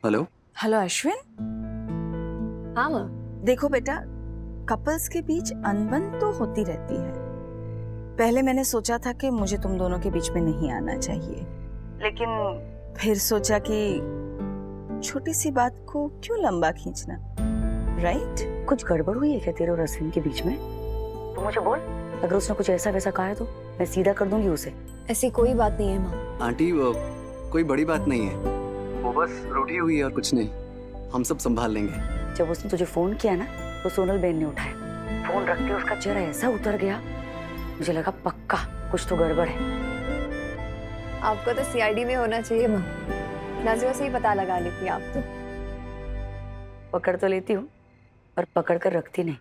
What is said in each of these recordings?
Hello. Hello Ashwin. हाँ माँ। देखो बेटा, कपल्स के बीच अनबन तो होती रहती है। पहले मैंने सोचा था कि मुझे तुम दोनों के बीच में नहीं आना चाहिए, लेकिन फिर सोचा कि छोटी सी बात को क्यों लंबा खींचना, राइट? कुछ गड़बड़ हुई है क्या तेरे और अश्विन के बीच में? तो मुझे बोल, अगर उसने कुछ ऐसा वैसा कहा है तो मैं सीधा कर दूंगी उसे। ऐसी कोई बात नहीं है माँ। आंटी कोई बड़ी बात नहीं है, वो बस रूठी हुई है और कुछ नहीं, हम सब संभाल लेंगे। जब उसने तुझे फोन किया ना तो सोनल बहन ने उठाया। फोन रखते उसका चेहरा ऐसा उतर गया, मुझे लगा पक्का कुछ तो गड़बड़ है। आपको तो सीआईडी में होना चाहिए माँ, नजरों से ही पता लगा लेती आप तो। पकड़ तो लेती हूँ पर पकड़ कर रखती नहीं।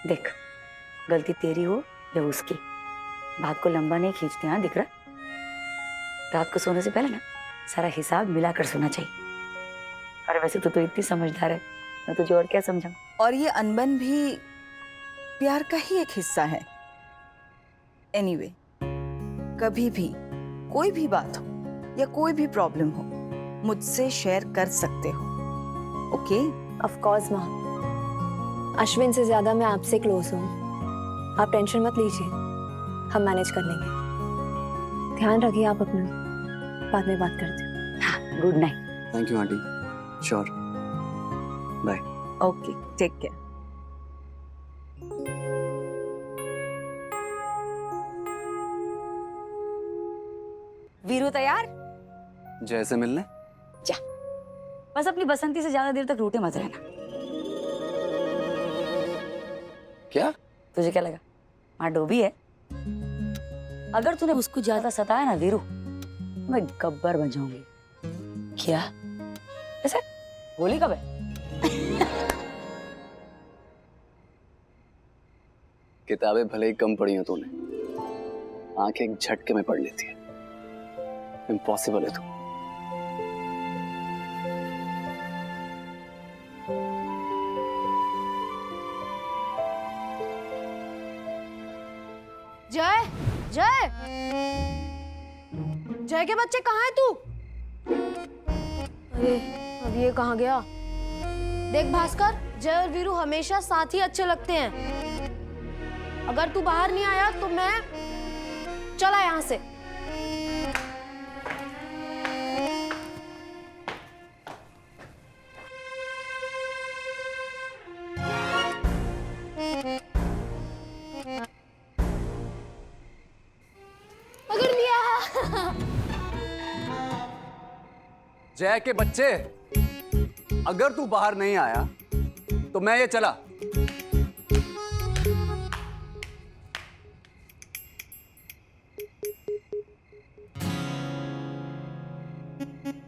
देख, गलती तेरी हो या उसकी, बात को लंबा नहीं खींचते। हाँ दिख रहा, रात को सोने से पहले ना सारा हिसाब मिलाकर सोना चाहिए। अरे वैसे तो तू इतनी समझदार है, मैं तुझे और क्या समझाऊं। और ये अनबन भी प्यार का ही एक हिस्सा है। एनीवे, कभी भी कोई भी बात हो या कोई भी प्रॉब्लम हो, मुझसे शेयर कर सकते हो, ओके? ऑफ कोर्स माँ, अश्विन से ज्यादा मैं आपसे क्लोज हूँ। आप टेंशन मत लीजिए, हम मैनेज कर लेंगे। ध्यान रखिए आप अपना, बाद में बात करते हैं। हाँ, good night. Thank you aunty. Sure, bye. Okay, take care. Veeru तैयार? जैसे मिलने। जा, बस अपनी बसंती से ज्यादा देर तक रूठे मत रहना। क्या? तुझे क्या लगा वहां डोबी है? अगर तूने उसको ज्यादा सताया ना वीरू, मैं गब्बर बन जाऊंगी। क्या ऐसे? होली कब है? किताबें भले ही कम पढ़ी हो तूने, आंखें एक झटके में पढ़ लेती है। इम्पॉसिबल है तू। जय, जय, जय के बच्चे कहाँ है तू? अरे अब ये कहाँ गया? देख भास्कर, जय और वीरू हमेशा साथ ही अच्छे लगते हैं। अगर तू बाहर नहीं आया तो मैं चला यहाँ से। पकड़ लिया। जय के बच्चे, अगर तू बाहर नहीं आया तो मैं ये चला।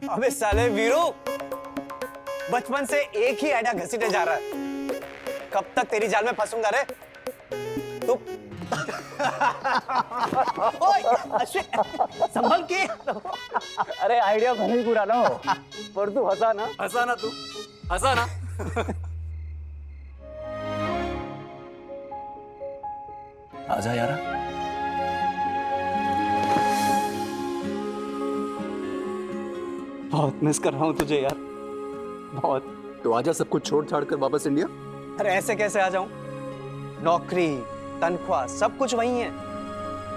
अबे साले वीरू, बचपन से एक ही आइडिया घसीटे जा रहा है। कब तक तेरी जाल में फंसूंगा रे तू? ओए अश्विन, संभल के। अरे आइडिया भले ही पुराना हो, पर तू हंसा ना। हंसा ना तू, हंसा ना। आजा यारा। बहुत मिस कर रहा हूँ तुझे यार, बहुत। तो आजा सब कुछ छोड़ छाड़ कर वापस इंडिया। अरे ऐसे कैसे आ जाऊं? नौकरी, तनख्वाह सब कुछ वही है।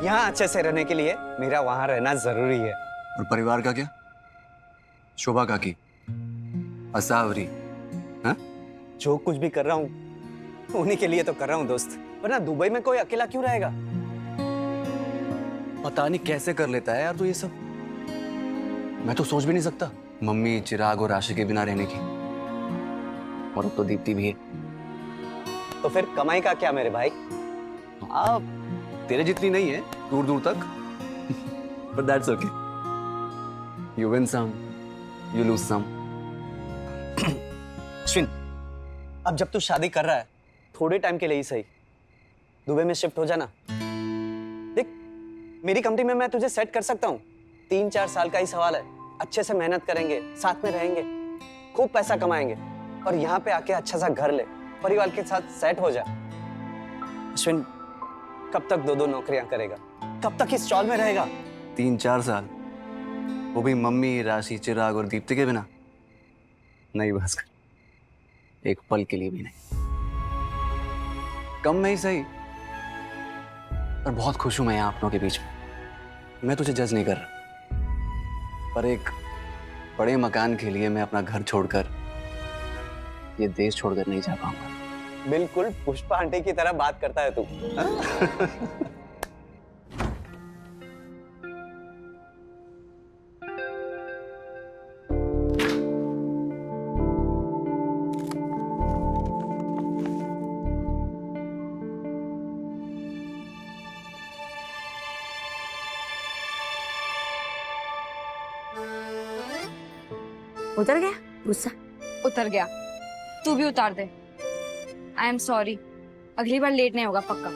यहाँ अच्छे से रहने के लिए मेरा वहां रहना जरूरी है। और परिवार का क्या? शोभा काकी, असावरी, हाँ? जो कुछ भी कर रहा हूँ उन्हीं के लिए तो कर रहा हूँ दोस्त, वरना दुबई में कोई अकेला क्यों रहेगा? पता नहीं कैसे कर लेता है यार तू ये सब। मैं तो सोच भी नहीं सकता मम्मी, चिराग और राशि के बिना रहने की। और अब तो दीप्ति भी है। तो फिर कमाई का क्या मेरे भाई? आप तेरे जितनी नहीं है दूर दूर तक, but that's okay. You win some, you lose some. Ashwin, अब जब तू शादी कर रहा है, थोड़े टाइम के लिए ही सही दुबई में शिफ्ट हो जाना। देख, मेरी कंपनी में मैं तुझे सेट कर सकता हूँ। 3-4 साल का ही सवाल है। अच्छे से मेहनत करेंगे, साथ में रहेंगे, खूब पैसा कमाएंगे और यहाँ पे आके अच्छा सा घर ले, परिवार के साथ सेट हो जा। अश्विन, कब तक 2-2 नौकरियां करेगा? कब तक इस स्टॉल में रहेगा? 3-4 साल, वो भी मम्मी, राशि, चिराग और दीप्ति के बिना। नहीं भास्कर, एक पल के लिए भी नहीं। कम में ही सही, पर बहुत खुश हूं मैं यहाँ अपनों के बीच में। मैं तुझे जज नहीं कर रहा, पर एक बड़े मकान के लिए मैं अपना घर छोड़कर, ये देश छोड़कर नहीं जा पाऊंगा। बिल्कुल पुष्पा आंटी की तरह बात करता है तू। उतर गया गुस्सा? उतर गया। तू भी उतार दे। आई एम सॉरी, अगली बार लेट नहीं होगा पक्का।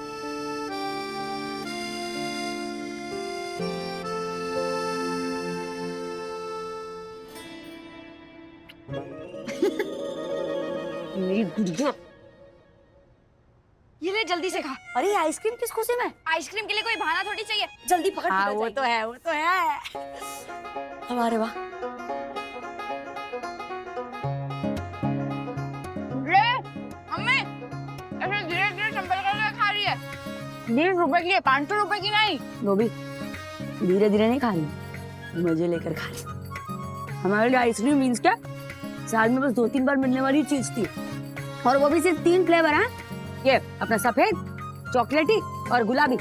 मेरी गुड़िया, ये ले जल्दी से खा। अरे आइसक्रीम किस खुशी में? आइसक्रीम के लिए कोई बहाना थोड़ी चाहिए। जल्दी पकड़। हाँ पकड़ वो जाएगी। तो है, वो तो है। हमारे वाह, मम्मी ऐसे धीरे धीरे संभल कर खा रही है। 20 रुपए की है, 500 रुपए की नहीं। गोभी धीरे धीरे नहीं खा रही, मजे लेकर खा रही। हमारे लिए आइसक्रीम मीन्स क्या? साल में बस 2-3 बार मिलने वाली चीज थी, और वो भी सिर्फ 3 फ्लेवर हैं। ये अपना सफेद, चॉकलेटी और गुलाबी।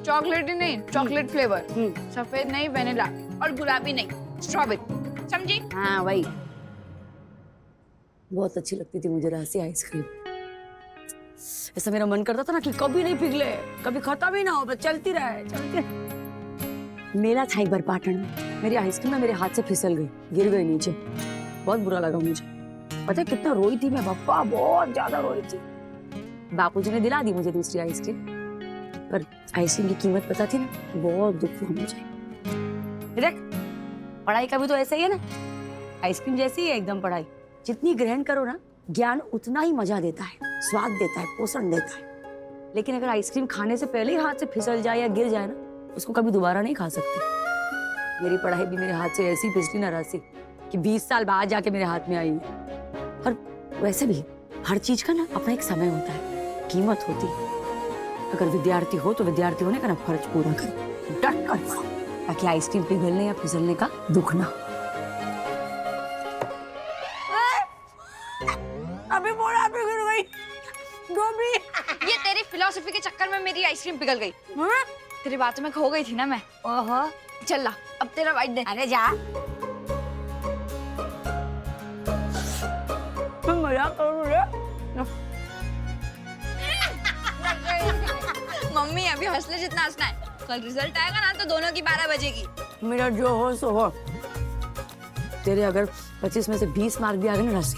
चॉकलेटी नहीं, चॉकलेट फ्लेवर। सफेद नहीं, वेनिला, और गुलाबी नहीं, स्ट्रॉबेरी। समझी? हाँ वही। बहुत अच्छी लगती थी मुझे रासी आइसक्रीम। ऐसा मेरा मन करता था ना कि कभी नहीं पिघले, कभी खत्म ही ना हो, बस चलती रहे, चलती रहे। मेला था एक बार पाटन में, मेरी आइसक्रीम ना मेरे हाथ से फिसल गई, गिर गई नीचे। बहुत बुरा लगा मुझे। पता है कितना रोई थी मैं बप्पा, बहुत ज्यादा रोई थी। बापूजी ने दिला दी मुझे दूसरी आइसक्रीम, पर आइसक्रीम की कीमत पता थी ना, बहुत दुख हुआ मुझे। देख, पढ़ाई का भी तो ऐसा ही है ना, आइसक्रीम जैसी ही है एकदम पढ़ाई। जितनी ग्रहण करो ना, ज्ञान उतना ही मजा देता है, स्वाद देता है, पोषण देता है। लेकिन अगर आइसक्रीम खाने से पहले ही हाथ से फिसल जाए या गिर जाए ना, उसको कभी दोबारा नहीं खा सकते। मेरी पढ़ाई भी मेरे हाथ से ऐसी फिसली ना राशि कि 20 साल बाद जाके मेरे हाथ में आई है। और वैसे भी हर चीज का ना अपना एक समय होता है, कीमत होती है। अगर विद्यार्थी हो तो विद्यार्थी होने का ना फर्ज पूरा करो, डट कर पढ़ो, ताकि आइसक्रीम पिघलने या फिसलने का दुख ना हो। अभी बोला पिघल गई गोभी। ये तेरी फिलॉसफी के चक्कर में मेरी आइसक्रीम पिघल गई। तेरी बातों में खो गई थी ना मैं। ओहो, चल ला, अब तेरा बाइट दे। अरे जा। तुम मजाक करो रे। मम्मी अभी हंसने जितना हंसना है, कल रिजल्ट आएगा ना तो दोनों की 12 बजेगी। मेरा जो हो सो हो। तेरे अगर 25 में से 20 मार्क भी आ गए ना राशि,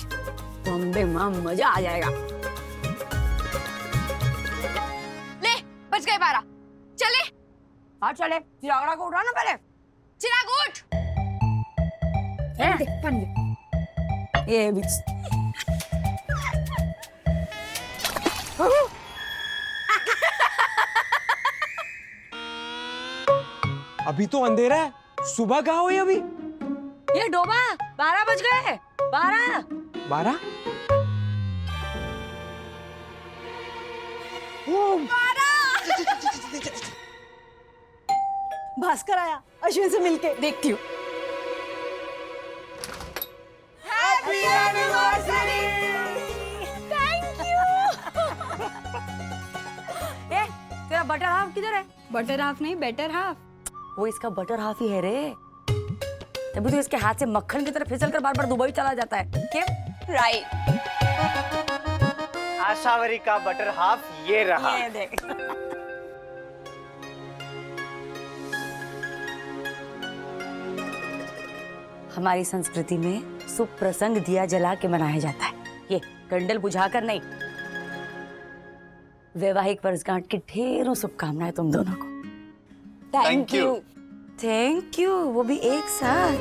तो अम्बे माँ मजा आ जाएगा। ले, बच गए 12। चले। हाँ चले, चिरागड़ा को उठा ना पहले। चिराग उठ। ये बीच। अभी तो अंधेरा है, सुबह कहाँ हुई अभी? ये डोबा, 12 बज गए। 12। 12? भास्कर आया अश्विन से मिलके। देखती हूँ। तेरा बटर हाफ किधर है? बटर हाफ नहीं, बेटर हाफ। वो इसका बटर हाफ ही है रे, तभी तो इसके हाथ से मक्खन की तरह फिसल कर बार बार दुबई चला जाता है। क्यों? राइट। आशावरी का बटर हाफ ये रहा। ये देख। हमारी संस्कृति में शुभ प्रसंग दिया जला के मनाया जाता है, ये कैंडल बुझाकर नहीं। वैवाहिक वर्षगांठ की ढेरों शुभकामनाएं तुम दोनों को। Thank you. थैंक यू, वो भी एक साथ।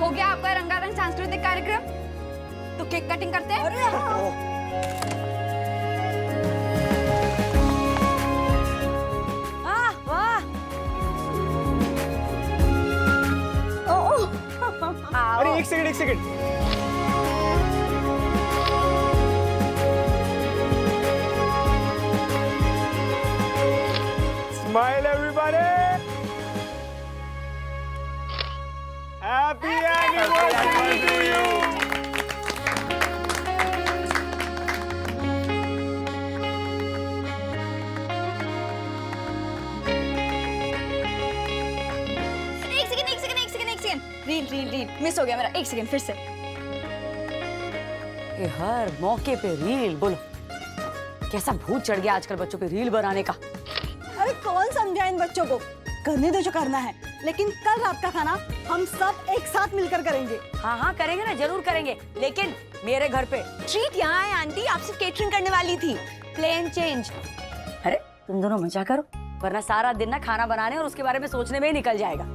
हो गया आपका रंगारंग सांस्कृतिक कार्यक्रम, तो केक कटिंग करते हैं। वाह। अरे एक second. Smile everybody! Happy anniversary to you! एक सेकंड रील मिस हो गया मेरा। एक सेकंड फिर से। ये हर मौके पे रील बोलो, कैसा भूत चढ़ गया आजकल बच्चों पे रील बनाने का। अरे कौन समझा इन बच्चों को, करने दो जो करना है, लेकिन कल रात का खाना हम सब एक साथ मिलकर करेंगे। हाँ करेंगे ना, जरूर करेंगे, लेकिन मेरे घर पे। ट्रीट यहाँ है आंटी, आपसे केटरिंग करने वाली थी। Plan change. अरे तुम दोनों मजा करो, वरना सारा दिन ना खाना बनाने और उसके बारे में सोचने में ही निकल जाएगा।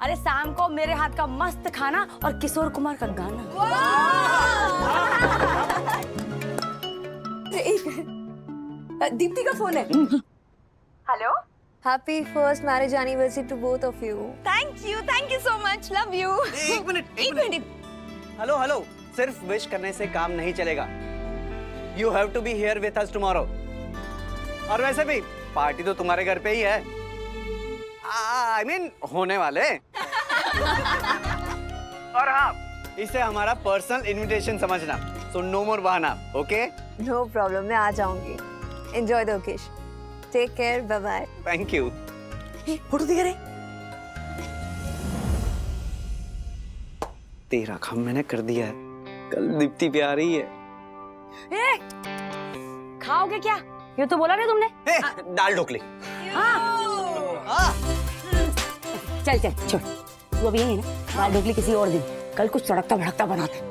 अरे शाम को मेरे हाथ का मस्त खाना और किशोर कुमार का गाना। दीप्ति का फोन है। Hello. Happy first marriage anniversary to both of you. Thank you so much, love you. एक मिनट। हेलो, सिर्फ विश करने से काम नहीं चलेगा। You have to be here with us tomorrow. और वैसे भी पार्टी तो तुम्हारे घर पे ही है। I mean होने वाले। और हाँ, इसे हमारा पर्सनल इनविटेशन समझना। So no more बहाना, okay? No problem, मैं आ जाऊंगी. Enjoy the occasion. Take care, bye bye. Thank you. Photo दिखा रहे। तेरा काम मैंने कर दिया है। कल दीप्ति भी आ रही है। ए, खाओगे क्या? ये तो बोला नहीं तुमने। दाल ढोकली। चल छोड़, तू अभी यही है ना, दाल ढोकली किसी और दिन, कल कुछ तड़कता भड़कता बनाते हैं।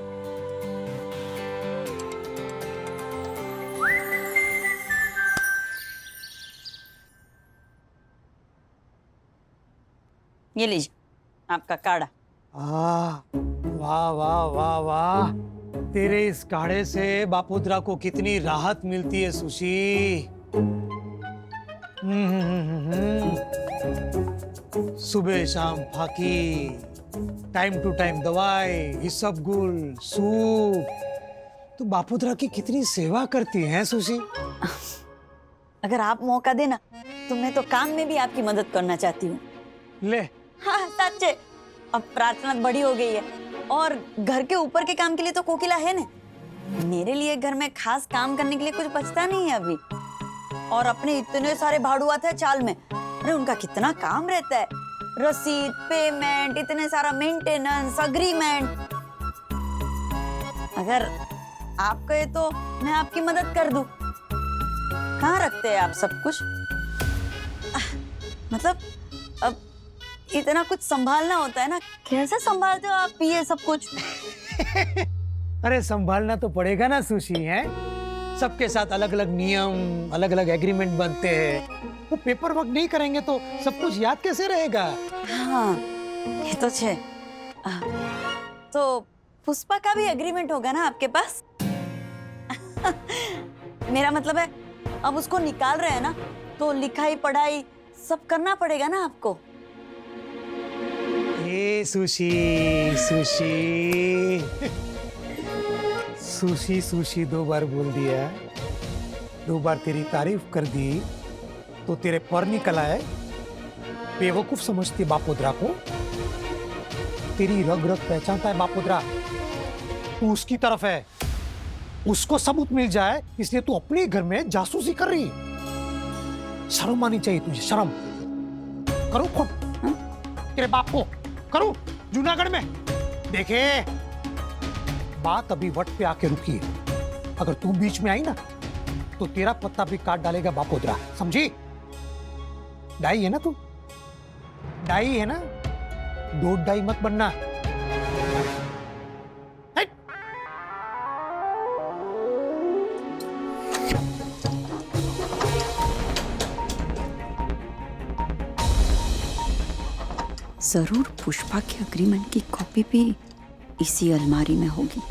ये लीजिए आपका काढ़ा। वाह वाह वाह वाह, तेरे इस काढ़े से बापुद्रा को कितनी राहत मिलती है सुशी। सुबह शाम फाकी, टाइम टू टाइम दवाई, इसबगुल, सूप। तो बापुद्रा की कितनी सेवा करती है सुशी। अगर आप मौका देना तो मैं तो काम में भी आपकी मदद करना चाहती हूँ। ले, हाँ सच है, अब प्रार्थना बड़ी हो गई है और घर के ऊपर के काम के लिए तो कोकिला है ना। मेरे लिए घर में खास काम करने के लिए कुछ बचता नहीं है अभी। और अपने इतने सारे भाड़ुआत है चाल में, अरे उनका कितना काम रहता है, रसीद, पेमेंट, इतने सारा मेंटेनेंस, अग्रीमेंट। अगर आप कहे तो मैं आपकी मदद कर दूं। कहाँ रखते हैं आप सब कुछ? मतलब अब इतना कुछ संभालना होता है ना, कैसे संभालते हो आप ये सब कुछ? अरे संभालना तो पड़ेगा ना सुशी, है सबके साथ अलग अलग नियम, अलग अलग एग्रीमेंट बनते हैं। वो पेपर वर्क नहीं करेंगे तो सब कुछ याद कैसे रहेगा। हाँ ये तो है। तो पुष्पा का भी एग्रीमेंट होगा ना आपके पास? मेरा मतलब है अब उसको निकाल रहे हैं ना, तो लिखाई पढ़ाई सब करना पड़ेगा ना आपको। ए सुशी सुशी सुशी सुशी 2 बार बोल दिया, 2 बार तेरी तारीफ कर दी तो तेरे पर निकल आए। बेवकूफ समझती बापोद्रा को, तेरी रग रग पहचानता है बापोद्रा। तू उसकी तरफ है, उसको सबूत मिल जाए इसलिए तू अपने घर में जासूसी कर रही। शर्म आनी चाहिए तुझे, शर्म। करो खुद तेरे बाप को करूं जूनागढ़ में। देखे बात अभी वट पे आके रुकी है, अगर तू बीच में आई ना तो तेरा पत्ता भी काट डालेगा बापोद्रा, समझी? डाई है ना तू, डाई है ना, दो डाई मत बनना। जरूर पुष्पा के अग्रीमेंट की कॉपी भी इसी अलमारी में होगी।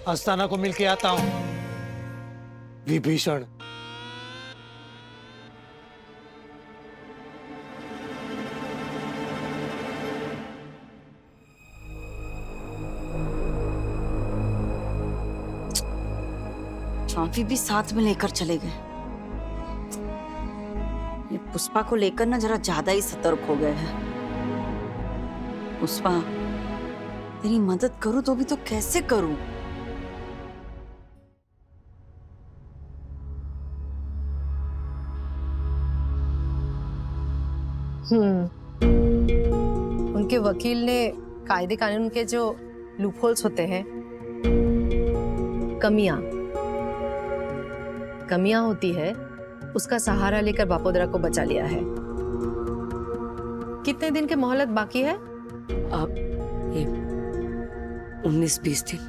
अस्थाना को मिलके आता हूं। विभीषण, चाबी भी साथ में लेकर चले गए। ये पुष्पा को लेकर ना जरा ज्यादा ही सतर्क हो गए हैं। पुष्पा, तेरी मदद करूं तो भी तो कैसे करूं? उनके वकील ने कायदे कानून के जो लूपहोल्स होते हैं, कमियां होती है, उसका सहारा लेकर बापोदरा को बचा लिया है। कितने दिन की मोहलत बाकी है? अब ये 19-20 दिन।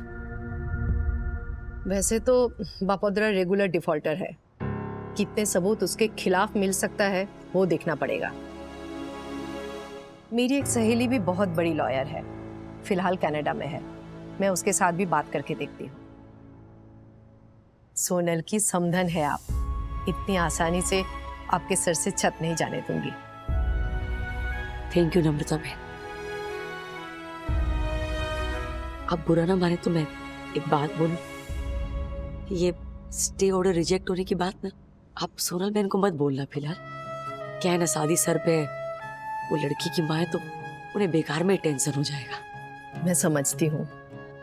वैसे तो बापोदरा रेगुलर डिफॉल्टर है। कितने सबूत उसके खिलाफ मिल सकता है वो देखना पड़ेगा। मेरी एक सहेली भी बहुत बड़ी लॉयर है, फिलहाल कनाडा में है। मैं उसके साथ भी बात करके देखती हूँ। सोनल की समधन है आप, इतनी आसानी से आपके सर से छत नहीं जाने दूंगी। थैंक यू नम्रता बहन। अब बुरा ना माने तो मैं एक बात बोलूं। ये स्टे ऑर्डर रिजेक्ट होने की बात ना आप सोनल बहन को मत बोलना फिलहाल। क्या है ना, शादी सर पे है, वो लड़की की माँ है तो उन्हें बेकार में टेंशन हो जाएगा। मैं समझती हूँ,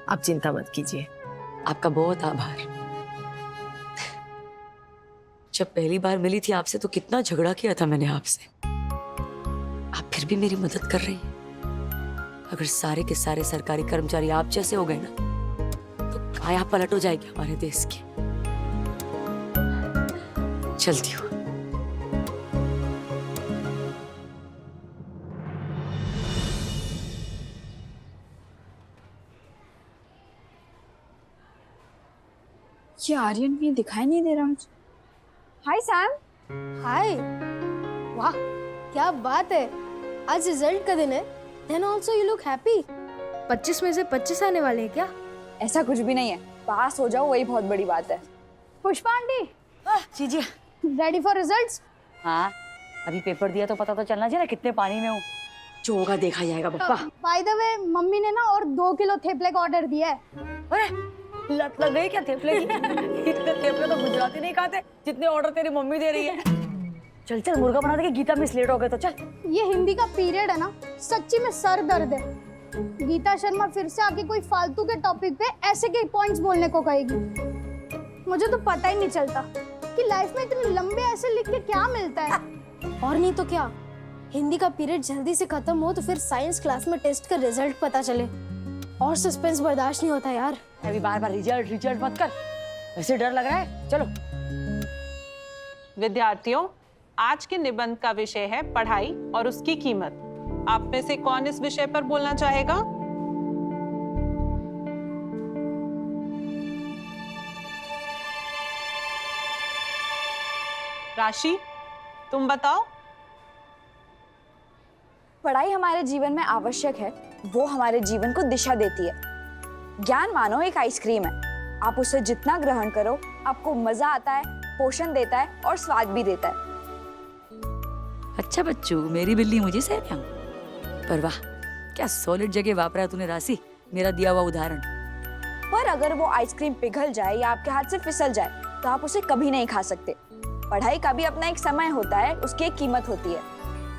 आप चिंता मत कीजिए। आपका बहुत आभार। जब पहली बार मिली थी आपसे तो कितना झगड़ा किया था मैंने आपसे। आप फिर भी मेरी मदद कर रही हैं। अगर सारे के सारे सरकारी कर्मचारी आप जैसे हो गए ना तो काया पलट हो जाएगी हमारे देश की। चलती हूँ। ये आर्यन भी दिखाई नहीं दे रहा मुझे। हाय सैम। हाय, वाह क्या बात है, आज रिजल्ट का दिन है। Then also you look happy. 25 में से 25 आने वाले हैं क्या? ऐसा कुछ भी नहीं है, पास हो जाओ वही बहुत बड़ी बात है। पुष्पा आंटी, जी जी। Ready for results? हाँ, अभी पेपर दिया तो पता तो चलना चाहिए ना कितने पानी में हूँ। जो होगा देखा जाएगा पप्पा। बाय द वे मम्मी ने ना और 2 किलो थेपले का ऑर्डर दिया है। अरे लत लग गई क्या थेपले की? इतने थेपले तो गुजराती नहीं खाते जितने ऑर्डर तेरी मम्मी दे रही है। चल चल मुर्गा बना दे, गीता मिस लेट हो गए तो चल। ये हिंदी का पीरियड है ना, सच्ची में सर दर्द है। गीता शर्मा फिर से आके कोई फालतू के टॉपिक पे ऐसे के पॉइंट्स बोलने को कहेगी। मुझे तो पता ही नहीं चलता कि लाइफ में इतने लंबे ऐसे लिख के क्या मिलता है। और नहीं तो क्या, हिंदी का पीरियड जल्दी से खत्म हो तो फिर साइंस क्लास में टेस्ट का रिजल्ट पता चले। और सस्पेंस बर्दाश्त नहीं होता यार। अभी बार बार रिजल्ट मत कर, वैसे डर लग रहा है। चलो विद्यार्थियों, आज के निबंध का विषय है पढ़ाई और उसकी कीमत। आप में से कौन इस विषय पर बोलना चाहेगा? राशि, तुम बताओ। पढ़ाई हमारे जीवन में आवश्यक है, वो हमारे जीवन को दिशा देती है। ज्ञान मानो एक आइसक्रीम है, आप उसे जितना ग्रहण करो आपको मजा आता है, पोषण देता है और स्वाद भी देता है। अच्छा बच्चू, मेरी बिल्ली मुझे सह पर वाह क्या सॉलिड जगह वापरा तूने राशि, मेरा दिया हुआ उदाहरण। पर अगर वो आइसक्रीम पिघल जाए या आपके हाथ से फिसल जाए तो आप उसे कभी नहीं खा सकते। पढ़ाई का भी अपना एक समय होता है, उसकी एक कीमत होती है।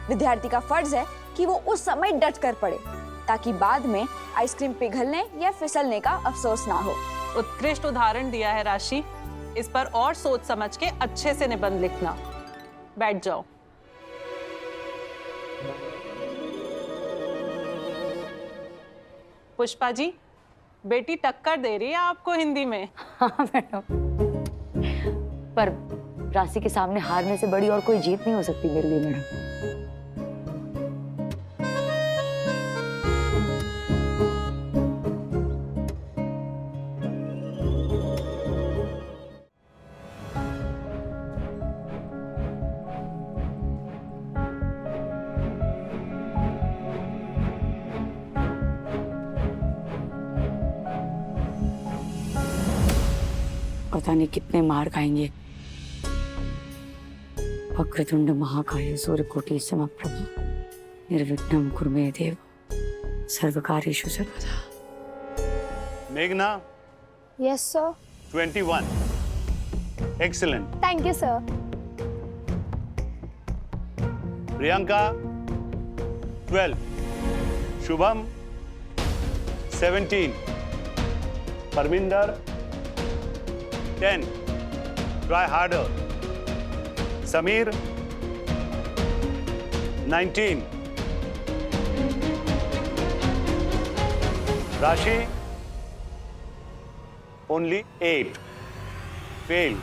विद्यार्थी का फर्ज है कि वो उस समय डट कर पढ़े ताकि बाद में आइसक्रीम पिघलने या फिसलने का अफसोस ना हो। उत्कृष्ट उदाहरण दिया है राशि, इस पर और सोच समझ के अच्छे से निबंध लिखना। बैठ जाओ। पुष्पा जी, बेटी टक्कर दे रही है आपको हिंदी में। हाँ मैडम, पर राशि के सामने हारने से बड़ी और कोई जीत नहीं हो सकती मेरे लिए मैडम। पता नहीं कितने मार खाएंगे। वक्रतुंड महाकाय सूर्यकोटि समप्रभा निर्विघ्नं कुरु मे देव सर्वकार्येषु सर्वदा। मेघना, yes sir. 21. Excellent. Thank you sir. Priyanka, 12. Shubham, 17. Parminder, 10. Try harder. Sameer, 19. राशि, only 8. Fail.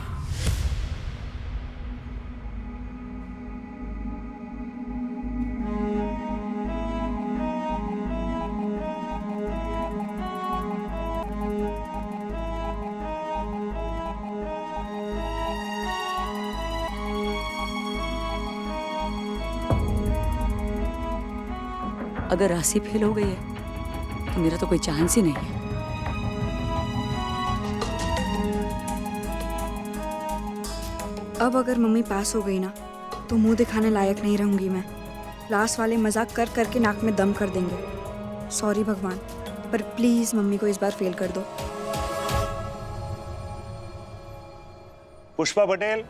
अगर राशि फेल हो गई है तो मेरा तो कोई चांस ही नहीं है। अब अगर मम्मी पास हो गई ना तो मुंह दिखाने लायक नहीं रहूंगी मैं। क्लास वाले मजाक कर करके नाक में दम कर देंगे। सॉरी भगवान, पर प्लीज मम्मी को इस बार फेल कर दो। पुष्पा पटेल,